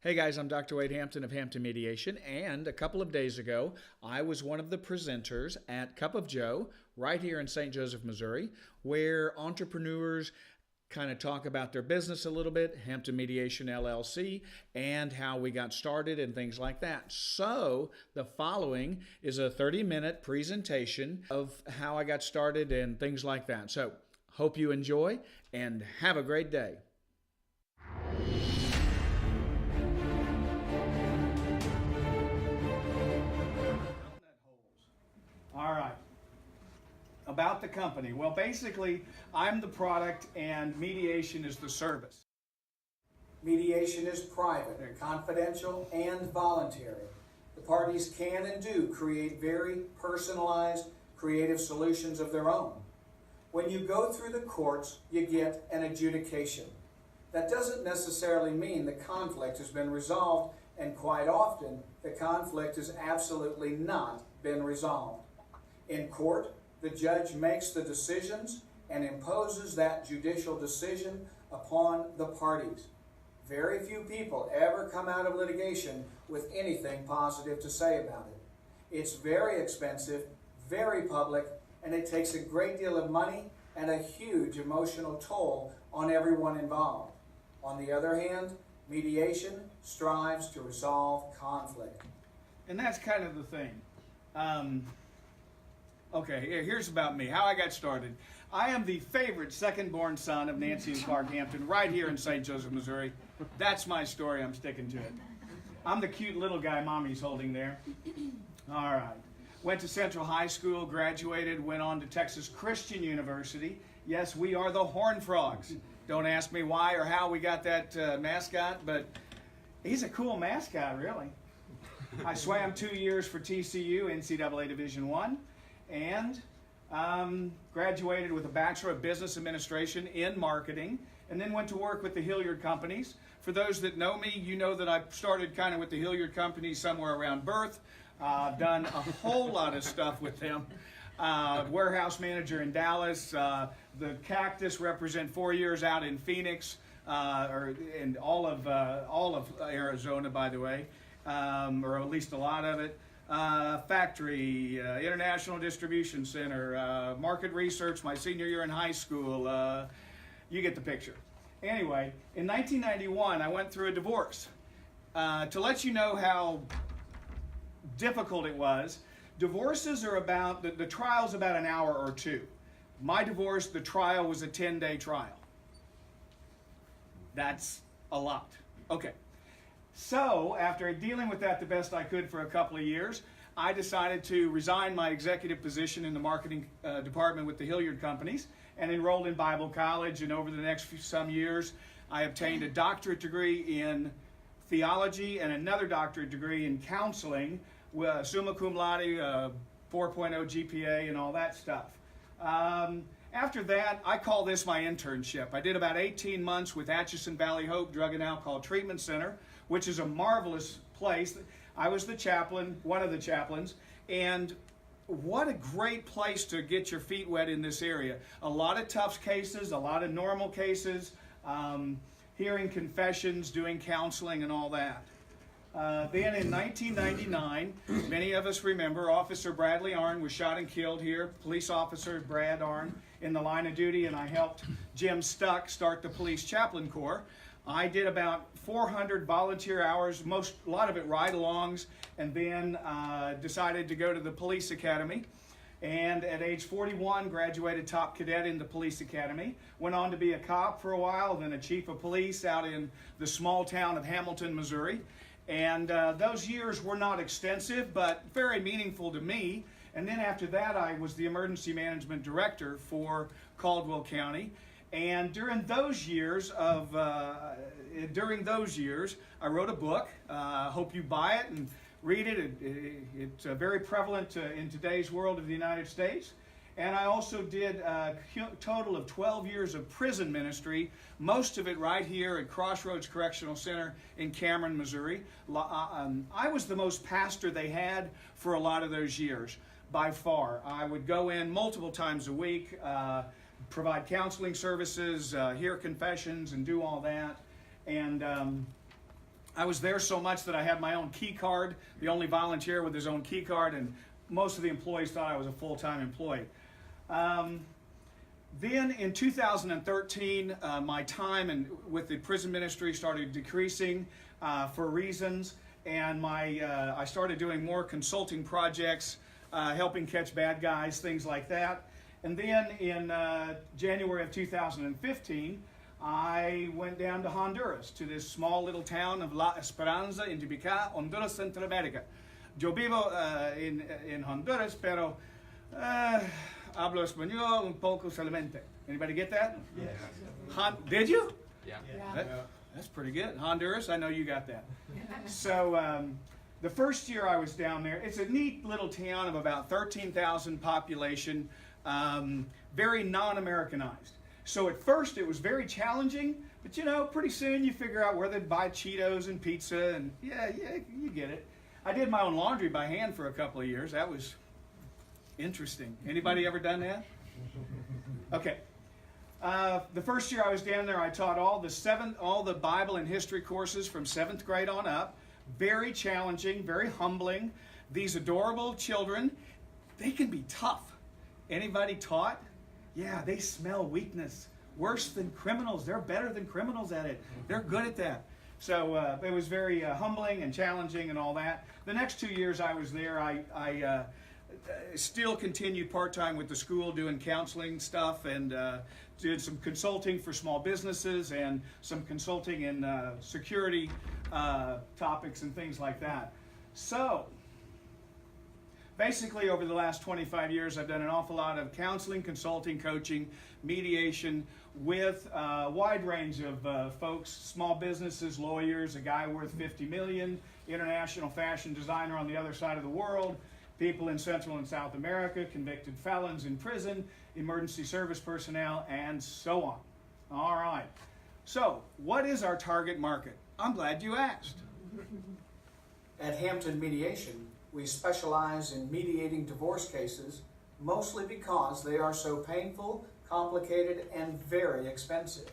Hey guys, I'm Dr. Wade Hampton of Hampton Mediation, and a couple of days ago, I was one of the presenters at Cup of Joe, right here in St. Joseph, Missouri, where entrepreneurs kind of talk about their business a little bit, Hampton Mediation LLC, and how we got started and things like that. So the following is a 30-minute presentation of how I got started and things like that. So hope you enjoy and have a great day. All right. About the company. Well, basically, I'm the product and mediation is the service. Mediation is private, confidential, and voluntary. The parties can and do create very personalized, creative solutions of their own. When you go through the courts, you get an adjudication. That doesn't necessarily mean the conflict has been resolved, and quite often, the conflict has absolutely not been resolved. In court, the judge makes the decisions and imposes that judicial decision upon the parties. Very few people ever come out of litigation with anything positive to say about it. It's very expensive, very public, and it takes a great deal of money and a huge emotional toll on everyone involved. On the other hand, mediation strives to resolve conflict. And that's kind of the thing. Okay, here's about me, how I got started. I am the favorite second-born son of Nancy and Clark Hampton right here in St. Joseph, Missouri. That's my story, I'm sticking to it. I'm the cute little guy Mommy's holding there. All right. Went to Central High School, graduated, went on to Texas Christian University. Yes, we are the Horned Frogs. Don't ask me why or how we got that mascot, but he's a cool mascot, really. I swam 2 years for TCU, NCAA Division I. And graduated with a Bachelor of Business Administration in Marketing, and then went to work with the Hilliard Companies. For those that know me, you know that I started kind of with the Hilliard Companies somewhere around birth. I've done a whole lot of stuff with them. Warehouse manager in Dallas. The Cactus represent 4 years out in Phoenix, or in all of Arizona, by the way, or at least a lot of it. Factory, International Distribution Center, market research my senior year in high school. You get the picture. Anyway, in 1991, I went through a divorce. To let you know how difficult it was, divorces are about, the trial's about an hour or two. My divorce, the trial was a 10-day trial. That's a lot. Okay. So, after dealing with that the best I could for a couple of years, I decided to resign my executive position in the marketing department with the Hilliard Companies and enrolled in Bible college. And over the next some years, I obtained a doctorate degree in theology and another doctorate degree in counseling, summa cum laude, 4.0 GPA, and all that stuff. After that, I call this my internship. I did about 18 months with Atchison Valley Hope Drug and Alcohol Treatment Center, which is a marvelous place. I was the chaplain, one of the chaplains, and what a great place to get your feet wet in this area. A lot of tough cases, a lot of normal cases, hearing confessions, doing counseling and all that. Then in 1999, many of us remember Officer Bradley Arn was shot and killed here. Police officer Brad Arn in the line of duty, and I helped Jim Stuck start the Police Chaplain Corps. I did about 400 volunteer hours, a lot of it ride-alongs, and then decided to go to the police academy. And at age 41, graduated top cadet in the police academy. Went on to be a cop for a while, then a chief of police out in the small town of Hamilton, Missouri. And those years were not extensive, but very meaningful to me. And then after that, I was the emergency management director for Caldwell County. And during those years, I wrote a book. Hope you buy it and read it. It's very prevalent in today's world of the United States. And I also did a total of 12 years of prison ministry, most of it right here at Crossroads Correctional Center in Cameron, Missouri. I was the most pastor they had for a lot of those years, by far. I would go in multiple times a week, provide counseling services, hear confessions, and do all that. And I was there so much that I had my own key card, the only volunteer with his own key card, and most of the employees thought I was a full-time employee. Then in 2013, my time with the prison ministry started decreasing for reasons, and I started doing more consulting projects, helping catch bad guys, things like that. And then in January of 2015, I went down to Honduras, to this small little town of La Esperanza in Tibicá, Honduras, Central America. Yo vivo in Honduras, pero hablo español un poco solamente. Anybody get that? Yes. Did you? Yeah. That's pretty good. Honduras, I know you got that. So the first year I was down there, it's a neat little town of about 13,000 population, very non-Americanized. So at first it was very challenging, but you know, pretty soon you figure out where they'd buy Cheetos and pizza, and yeah, you get it. I did my own laundry by hand for a couple of years. That was interesting. Anybody ever done that? Okay. The first year I was down there, I taught all the Bible and history courses from 7th grade on up. Very challenging, very humbling. These adorable children, they can be tough. Anybody taught? Yeah, they smell weakness. Worse than criminals. They're better than criminals at it. They're good at that. So it was very humbling and challenging and all that. The next 2 years I was there, I still continued part-time with the school doing counseling stuff, and did some consulting for small businesses and some consulting in security topics and things like that. So basically over the last 25 years I've done an awful lot of counseling, consulting, coaching, mediation with a wide range of folks, small businesses, lawyers, a guy worth 50 million, international fashion designer on the other side of the world, people in Central and South America, convicted felons in prison, emergency service personnel, and so on. All right. So, what is our target market? I'm glad you asked. At Hampton Mediation, we specialize in mediating divorce cases, mostly because they are so painful, complicated, and very expensive.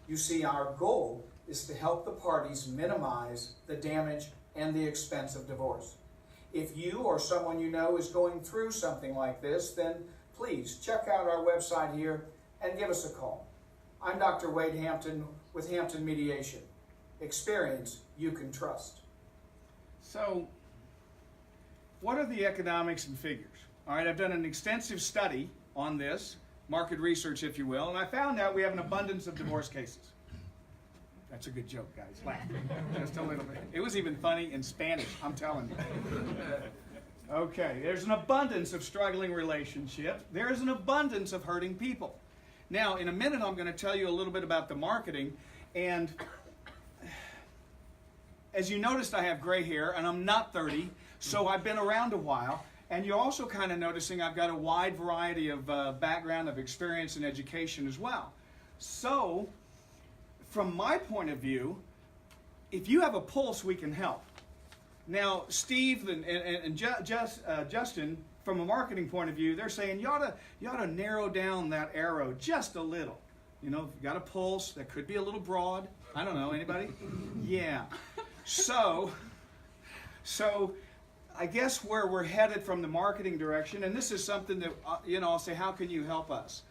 You see, our goal is to help the parties minimize the damage and the expense of divorce. If you or someone you know is going through something like this, then please check out our website here and give us a call. I'm Dr. Wade Hampton with Hampton Mediation. Experience you can trust. So, what are the economics and figures? All right, I've done an extensive study on this, market research, if you will, and I found out we have an abundance of divorce cases. That's a good joke, guys. Laugh. Just a little bit. It was even funny in Spanish, I'm telling you. Okay, there's an abundance of struggling relationships. There's an abundance of hurting people. Now, in a minute, I'm going to tell you a little bit about the marketing. And as you noticed, I have gray hair, and I'm not 30, so I've been around a while. And you're also kind of noticing I've got a wide variety of background of experience and education as well. So, from my point of view, if you have a pulse, we can help. Now, Steve and Justin, from a marketing point of view, they're saying you ought to narrow down that arrow just a little. You know, if you got a pulse, that could be a little broad. I don't know, anybody? Yeah. So I guess where we're headed from the marketing direction, and this is something that, I'll say, how can you help us?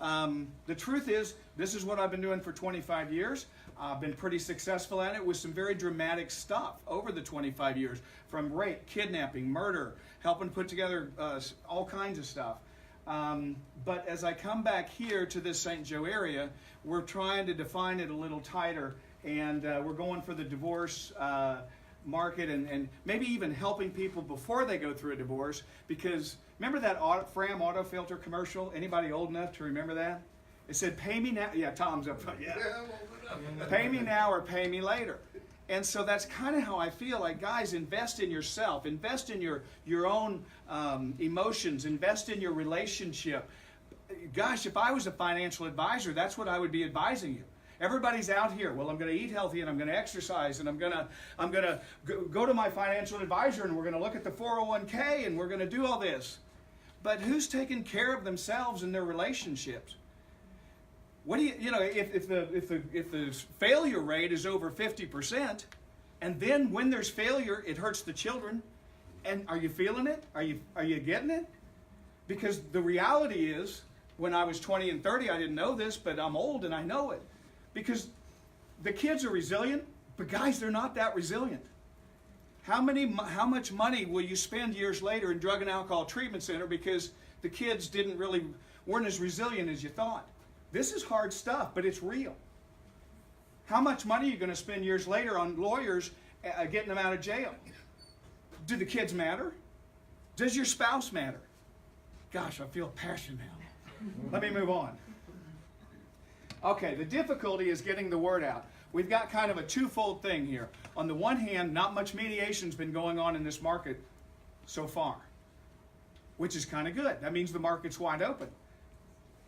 The truth is, this is what I've been doing for 25 years. I've been pretty successful at it with some very dramatic stuff over the 25 years, from rape, kidnapping, murder, helping put together all kinds of stuff. But as I come back here to this St. Joe area, we're trying to define it a little tighter, and we're going for the divorce market and maybe even helping people before they go through a divorce, because remember that Fram auto filter commercial? Anybody old enough to remember that? It said, pay me now. Yeah, Tom's up front. Yeah. Pay me now or pay me later. And so that's kind of how I feel. Like, guys, invest in yourself. Invest in your own emotions. Invest in your relationship. Gosh, if I was a financial advisor, that's what I would be advising you. Everybody's out here. Well, I'm going to eat healthy, and I'm going to exercise, and I'm going to go to my financial advisor, and we're going to look at the 401k, and we're going to do all this. But who's taking care of themselves and their relationships? What do if the failure rate is over 50%, And then when there's failure, it hurts the children. And are you feeling it? Are you getting it? Because the reality is, when I was 20 and 30, I didn't know this, but I'm old and I know it. Because the kids are resilient, but guys, they're not that resilient. How much money will you spend years later in drug and alcohol treatment center because the kids weren't as resilient as you thought? This is hard stuff, but it's real. How much money are you going to spend years later on lawyers getting them out of jail? Do the kids matter? Does your spouse matter? Gosh, I feel passion now. Let me move on. Okay, the difficulty is getting the word out. We've got kind of a twofold thing here. On the one hand, not much mediation's been going on in this market so far, which is kind of good. That means the market's wide open.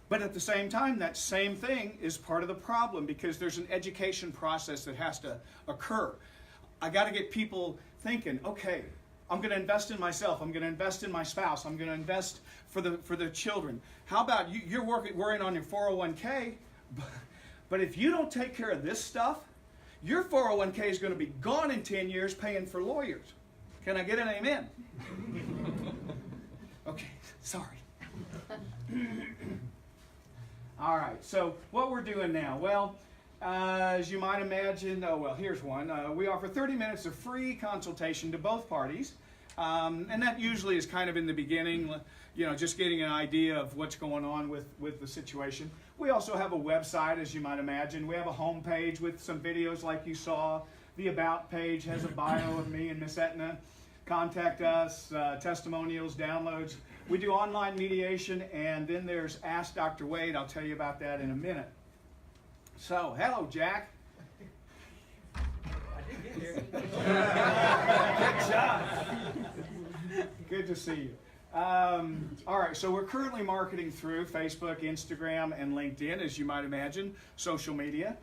But at the same time, that same thing is part of the problem because there's an education process that has to occur. I got to get people thinking, okay, I'm going to invest in myself. I'm going to invest in my spouse. I'm going to invest for the children. How about you're worrying on your 401k, but if you don't take care of this stuff, your 401k is going to be gone in 10 years paying for lawyers. Can I get an amen? Okay, sorry. All right, so what we're doing now, well, as you might imagine, here's one. We offer 30 minutes of free consultation to both parties, and that usually is kind of in the beginning, just getting an idea of what's going on with the situation. We also have a website, as you might imagine. We have a home page with some videos like you saw. The About page has a bio of me and Miss Etna. Contact us, testimonials, downloads. We do online mediation, and then there's Ask Dr. Wade. I'll tell you about that in a minute. So, hello, Jack. I did get here. Good job. Good to see you. All right, so we're currently marketing through Facebook, Instagram, and LinkedIn, as you might imagine, social media.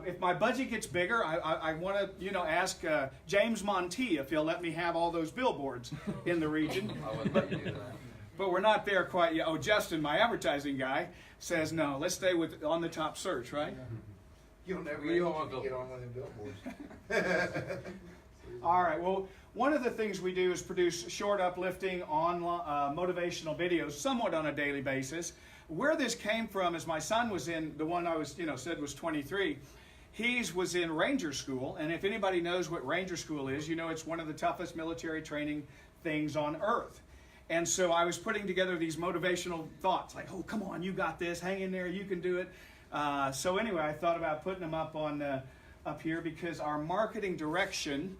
If my budget gets bigger, I want to, ask James Monty if he'll let me have all those billboards in the region. I wouldn't let you do that. But we're not there quite yet. Oh, Justin, my advertising guy, says no. Let's stay with on the top search, right? You don't ever You don't want to get on one of them billboards. All right. Well, one of the things we do is produce short, uplifting, online, motivational videos, somewhat on a daily basis. Where this came from is my son was in the one I was, said was 23. He was in Ranger School, and if anybody knows what Ranger School is, it's one of the toughest military training things on earth. And so I was putting together these motivational thoughts, like, oh, come on, you got this, hang in there, you can do it. So anyway, I thought about putting them up here because our marketing direction,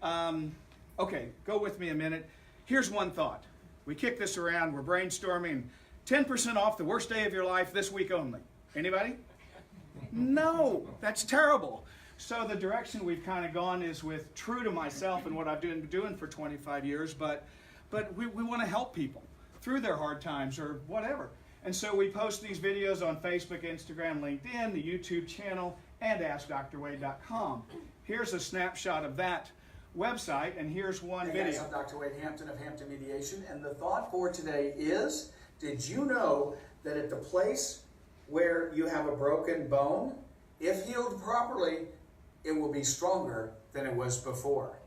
okay, go with me a minute. Here's one thought. We kick this around, we're brainstorming, 10% off the worst day of your life this week only. Anybody? No, that's terrible. So the direction we've kind of gone is with true to myself and what I've been doing for 25 years, but we want to help people through their hard times or whatever. And so we post these videos on Facebook, Instagram, LinkedIn, the YouTube channel, and AskDrWade.com. Here's a snapshot of that website, and here's one Hey video. guys, I'm Dr. Wade Hampton of Hampton Mediation, and the thought for today is, did you know that at the place where you have a broken bone, if healed properly, it will be stronger than it was before?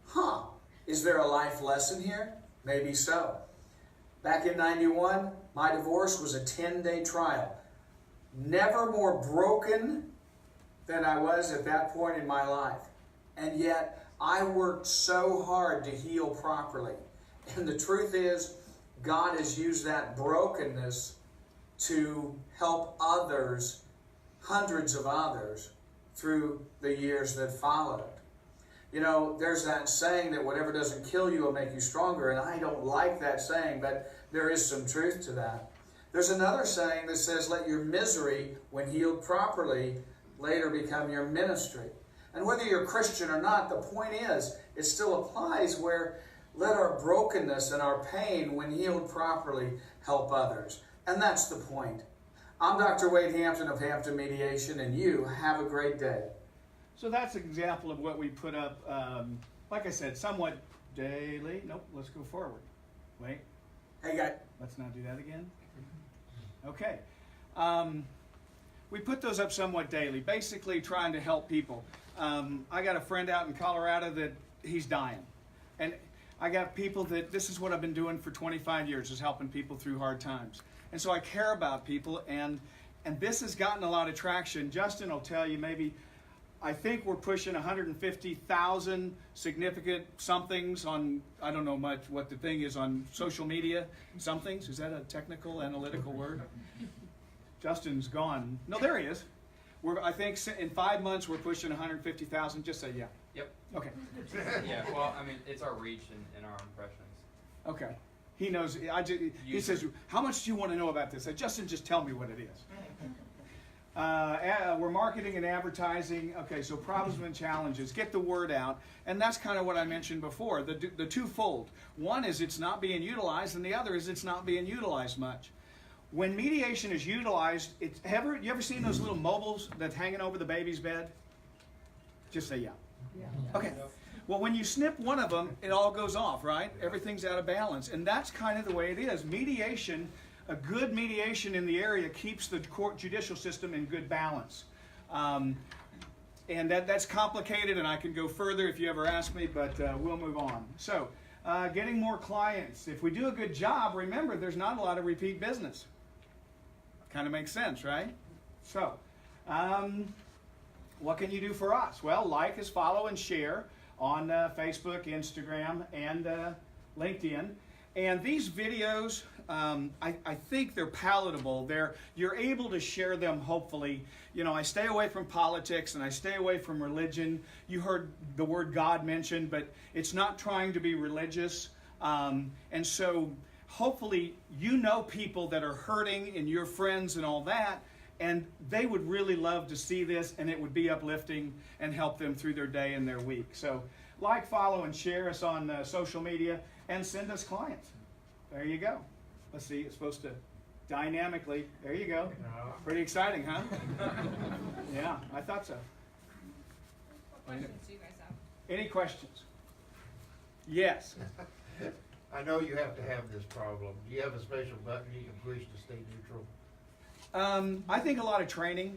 Huh, is there a life lesson here? Maybe so. Back in 91, my divorce was a 10-day trial. Never more broken than I was at that point in my life. And yet, I worked so hard to heal properly. And the truth is, God has used that brokenness to help others, hundreds of others, through the years that followed. There's that saying that whatever doesn't kill you will make you stronger, and I don't like that saying, but there is some truth to that. There's another saying that says, let your misery, when healed properly, later become your ministry. And whether you're Christian or not, the point is, it still applies where let our brokenness and our pain, when healed properly, help others. And that's the point. I'm Dr. Wade Hampton of Hampton Mediation, and you have a great day. So that's an example of what we put up, like I said, somewhat daily. Nope, let's go forward. Wait, Hey guys. let's not do that again. Okay. we put those up somewhat daily, basically trying to help people. I got a friend out in Colorado that he's dying. And I got people that this is what I've been doing for 25 years, is helping people through hard times. And so I care about people, and this has gotten a lot of traction. Justin will tell you, maybe, I think we're pushing 150,000 significant somethings on, I don't know much what the thing is on social media. Somethings, is that a technical, analytical word? Justin's gone. No, there he is. I think in 5 months we're pushing 150,000. Just say yeah. Yep. Okay. Yeah, well, I mean, it's our reach and our impressions. Okay. He knows. He says, how much do you want to know about this? I said, Justin, just tell me what it is. We're marketing and advertising. Okay, so problems and challenges. Get the word out. And that's kind of what I mentioned before, the twofold. One is it's not being utilized, and the other is it's not being utilized much. When mediation is utilized, you ever seen those little mobiles that's hanging over the baby's bed? Just say yeah. Okay. Well, when you snip one of them, it all goes off, right? Everything's out of balance. And that's kind of the way it is. Mediation, a good mediation in the area keeps the court judicial system in good balance. And that's complicated, and I can go further if you ever ask me, but we'll move on. So, getting more clients. If we do a good job, remember, there's not a lot of repeat business. Kind of makes sense, right? So, what can you do for us? Well, like us, follow, and share on Facebook, Instagram, and LinkedIn. And these videos, I think they're palatable. You're able to share them, hopefully. You know, I stay away from politics and I stay away from religion. You heard the word God mentioned, but it's not trying to be religious. And so hopefully you know people that are hurting and your friends and all that, and they would really love to see this, and it would be uplifting and help them through their day and their week. So like, follow, and share us on social media, and send us clients. There you go. Let's see, it's supposed to dynamically, there you go. Pretty exciting, huh? Yeah, I thought so. What questions do you guys have? Any questions? Yes. I know you have to have this problem. Do you have a special button you can push to stay neutral? I think a lot of training.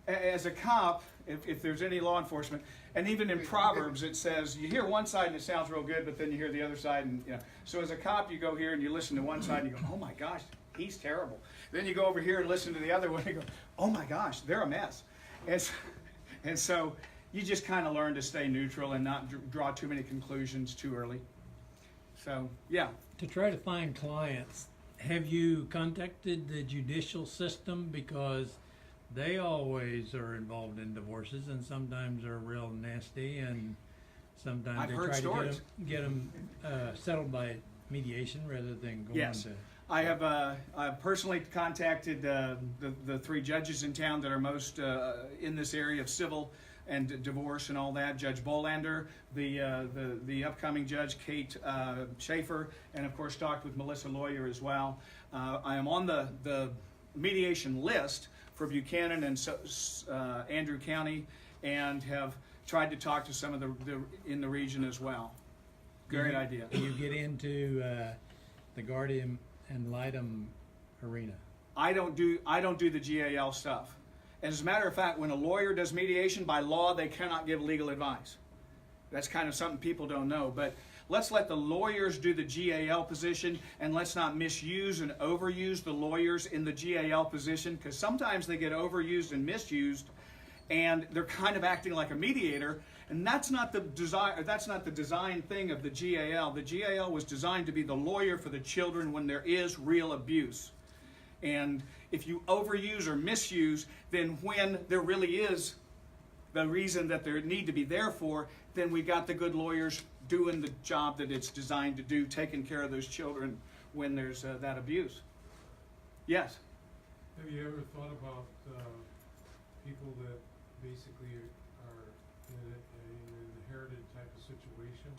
As a cop, if there's any law enforcement, and even in Proverbs it says, you hear one side and it sounds real good, but then you hear the other side, and you know. So as a cop, you go here and you listen to one side and you go, oh my gosh, he's terrible. Then you go over here and listen to the other one and you go, oh my gosh, they're a mess. And so you just kind of learn to stay neutral and not draw too many conclusions too early. So, yeah. To try to find clients, have you contacted the judicial system? Because they always are involved in divorces, and sometimes they're real nasty, and sometimes I've they heard try stories. to get them settled by mediation rather than going Yes. to... I have I've personally contacted the three judges in town that are most in this area of civil and divorce and all that. Judge Bolander, the upcoming judge Kate Schaefer, and of course talked with Melissa Lawyer as well. I am on the mediation list for Buchanan and Andrew County, and have tried to talk to some of the in the region as well. Great idea. Do you get into the Guardian and Litem arena? I don't do the GAL stuff. As a matter of fact, when a lawyer does mediation, by law, they cannot give legal advice. That's kind of something people don't know. But let's let the lawyers do the GAL position, and let's not misuse and overuse the lawyers in the GAL position, because sometimes they get overused and misused, and they're kind of acting like a mediator. And that's not the design thing of the GAL. The GAL was designed to be the lawyer for the children when there is real abuse. And if you overuse or misuse, then when there really is the reason that they need to be there for, then we got the good lawyers doing the job that it's designed to do, taking care of those children when there's that abuse. Yes? Have you ever thought about people that basically are in an inherited type of situation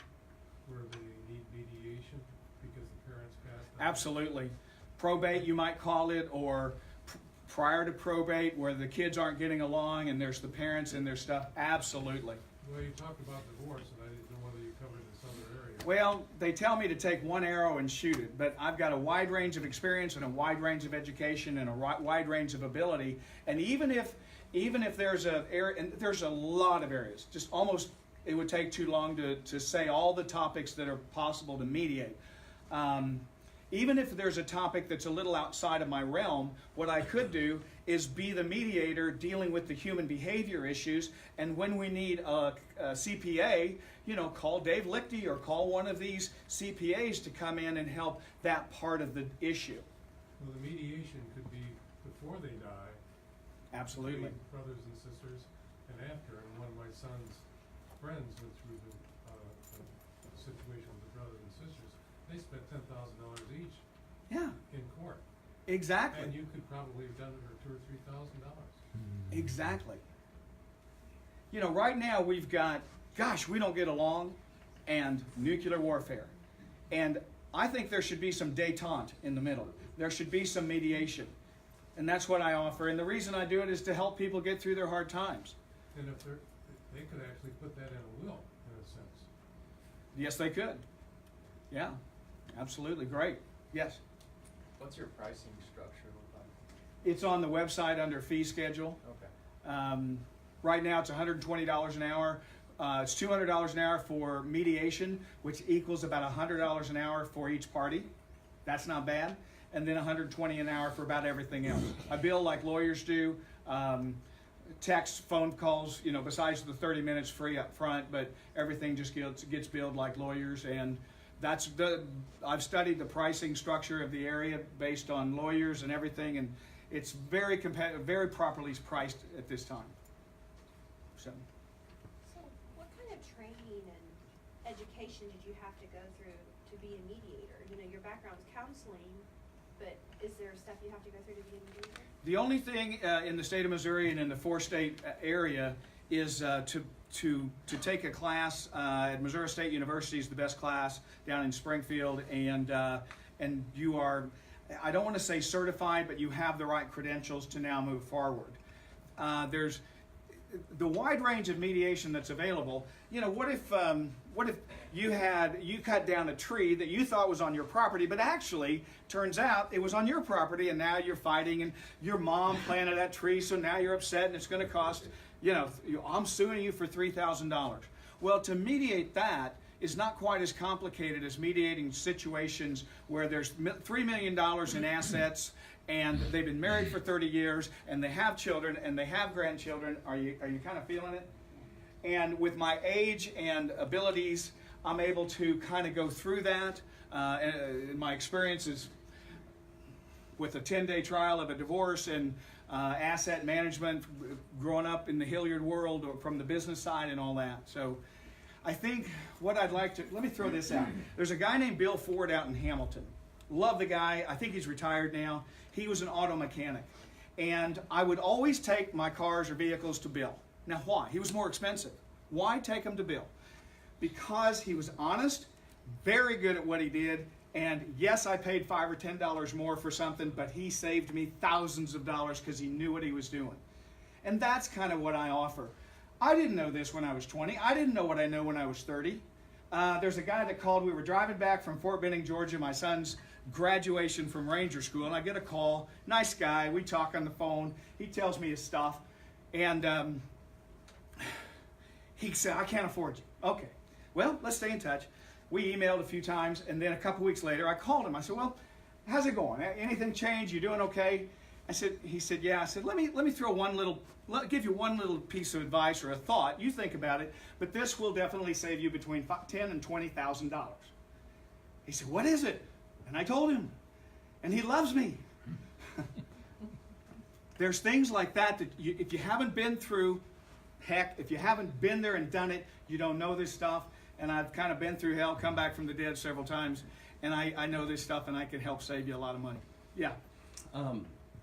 where they need mediation because the parents passed on? Absolutely. Probate, you might call it, or prior to probate, where the kids aren't getting along and there's the parents and their stuff. Absolutely. Well, you talked about divorce, and I didn't know whether you covered this other area. Well, they tell me to take one arrow and shoot it, but I've got a wide range of experience and a wide range of education and a wide range of ability. And even if there's a area, and there's a lot of areas, just almost it would take too long to say all the topics that are possible to mediate. Even if there's a topic that's a little outside of my realm, what I could do is be the mediator dealing with the human behavior issues. And when we need a CPA, call Dave Lichty or call one of these CPAs to come in and help that part of the issue. Well, the mediation could be before they die. Absolutely. Between brothers and sisters, and after. And one of my son's friends went through the situation with the brothers and sisters. They spent $10,000 each Yeah, in court, exactly. and you could probably have done it for $2,000 or $3,000. Exactly. Right now we've got, we don't get along, and nuclear warfare. And I think there should be some détente in the middle. There should be some mediation. And that's what I offer. And the reason I do it is to help people get through their hard times. And if they could actually put that in a will, in a sense. Yes, they could. Yeah, absolutely. Great. Yes. What's your pricing structure look like? It's on the website under fee schedule. Okay. Right now it's $120 an hour. It's $200 an hour for mediation, which equals about $100 an hour for each party. That's not bad. And then $120 an hour for about everything else. I bill like lawyers do. Text, phone calls, besides the 30 minutes free up front, but everything just gets billed like lawyers. And I've studied the pricing structure of the area based on lawyers and everything, and it's very competitive, very properly priced at this time. So, what kind of training and education did you have to go through to be a mediator? Your background is counseling, but is there stuff you have to go through to be a mediator? the only thing in the state of Missouri and in the four-state area is to take a class at Missouri State University is the best class down in Springfield, and you are, I don't want to say certified, but you have the right credentials to now move forward. There's the wide range of mediation that's available. What if you cut down a tree that you thought was on your property, but actually turns out it was on your property, and now you're fighting, and your mom planted that tree, so now you're upset, and it's going to cost, I'm suing you for $3,000. Well, to mediate that is not quite as complicated as mediating situations where there's $3 million in assets, and they've been married for 30 years, and they have children, and they have grandchildren. Are you kind of feeling it? And with my age and abilities, I'm able to kind of go through that. And my experiences with a 10-day trial of a divorce and asset management, growing up in the Hilliard world or from the business side and all that. So I think what I'd like to, let me throw this out. There's a guy named Bill Ford out in Hamilton. Love the guy. I think he's retired now. He was an auto mechanic. And I would always take my cars or vehicles to Bill. Now why? He was more expensive. Why take them to Bill? Because he was honest, very good at what he did, and yes, I paid $5 or $10 more for something, but he saved me thousands of dollars because he knew what he was doing. And that's kind of what I offer. I didn't know this when I was 20. I didn't know what I know when I was 30. There's a guy that called. We were driving back from Fort Benning, Georgia, my son's graduation from Ranger School, and I get a call. Nice guy. We talk on the phone. He tells me his stuff. And he said, I can't afford you. Okay. Well, let's stay in touch. We emailed a few times, and then a couple weeks later, I called him. I said, well, how's it going? Anything changed? You doing okay? He said, yeah. I said, let me give you one little piece of advice or a thought. You think about it, but this will definitely save you between $10,000 and $20,000. He said, what is it? And I told him, and he loves me. There's things like that if you haven't been through, heck, if you haven't been there and done it, you don't know this stuff. And I've kind of been through hell, come back from the dead several times, and I know this stuff, and I can help save you a lot of money. Yeah.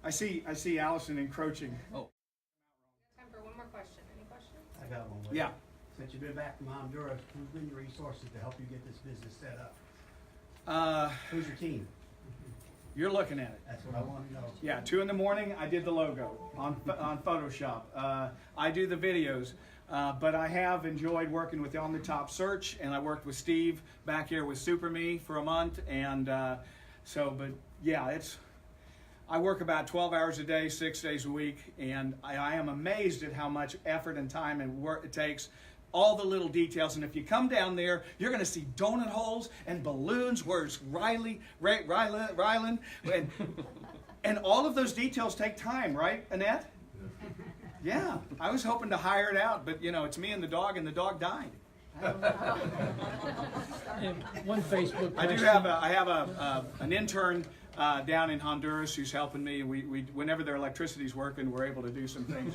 I see Allison encroaching. Time for one more question. Any questions? I got one. Yeah. Since you've been back from Honduras, who's been your resources to help you get this business set up? Who's your team? You're looking at it. That's what I want to know. Yeah, 2 in the morning, I did the logo on Photoshop. I do the videos. But I have enjoyed working with On the Top Search, and I worked with Steve back here with Super Me for a month, and but yeah, I work about 12 hours a day, 6 days a week, and I am amazed at how much effort and time and work it takes. All the little details, and if you come down there, you're going to see donut holes and balloons. Where's Rylan, and all of those details take time, right, Annette? Yeah, I was hoping to hire it out, but it's me and the dog died. And one Facebook I do question. have an intern down in Honduras who's helping me. We whenever their electricity's working, we're able to do some things.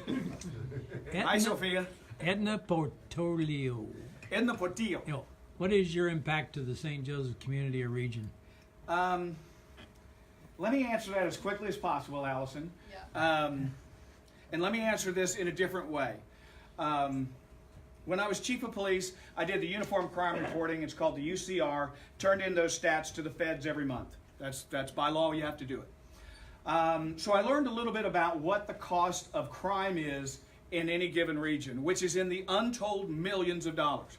Hi, Sophia. Edna Portolio. In the Portillo. Yo, what is your impact to the St. Joseph community or region? Let me answer that as quickly as possible, Allison. Yeah. And let me answer this in a different way. When I was chief of police, I did the uniform crime reporting. It's called the UCR. Turned in those stats to the feds every month. That's by law. You have to do it. So I learned a little bit about what the cost of crime is in any given region, which is in the untold millions of dollars.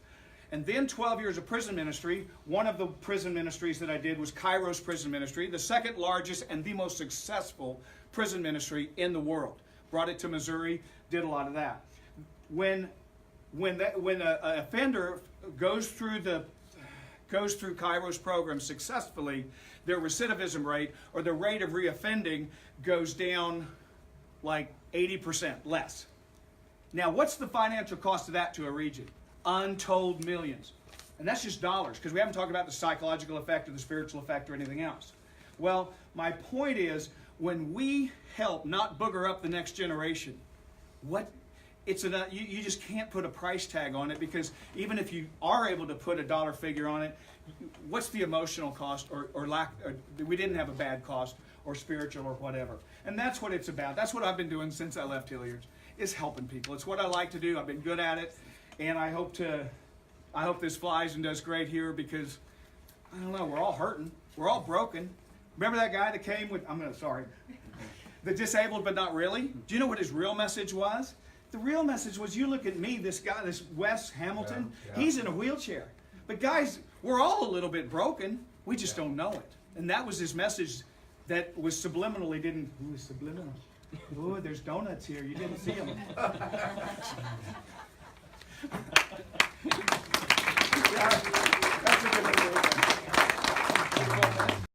And then 12 years of prison ministry. One of the prison ministries that I did was Kairos Prison Ministry, the second largest and the most successful prison ministry in the world. Brought it to Missouri, did a lot of that. When an offender goes through Kairos program successfully, their recidivism rate or the rate of reoffending goes down like 80% less. Now, what's the financial cost of that to a region? Untold millions. And that's just dollars, because we haven't talked about the psychological effect or the spiritual effect or anything else. Well, my point is, when we help not booger up the next generation, you just can't put a price tag on it, because even if you are able to put a dollar figure on it, what's the emotional cost or lack? Or we didn't have a bad cost or spiritual or whatever. And that's what it's about. That's what I've been doing since I left Hilliard's, is helping people. It's what I like to do. I've been good at it, and I hope this flies and does great here, because I don't know, we're all hurting. We're all broken. Remember that guy that came with, the disabled but not really? Do you know what his real message was? The real message was, you look at me, this guy, this Wes Hamilton, he's in a wheelchair. But guys, we're all a little bit broken. We just don't know it. And that was his message that was subliminally subliminal. Ooh, there's donuts here. You didn't see them. Yeah, that's a good one.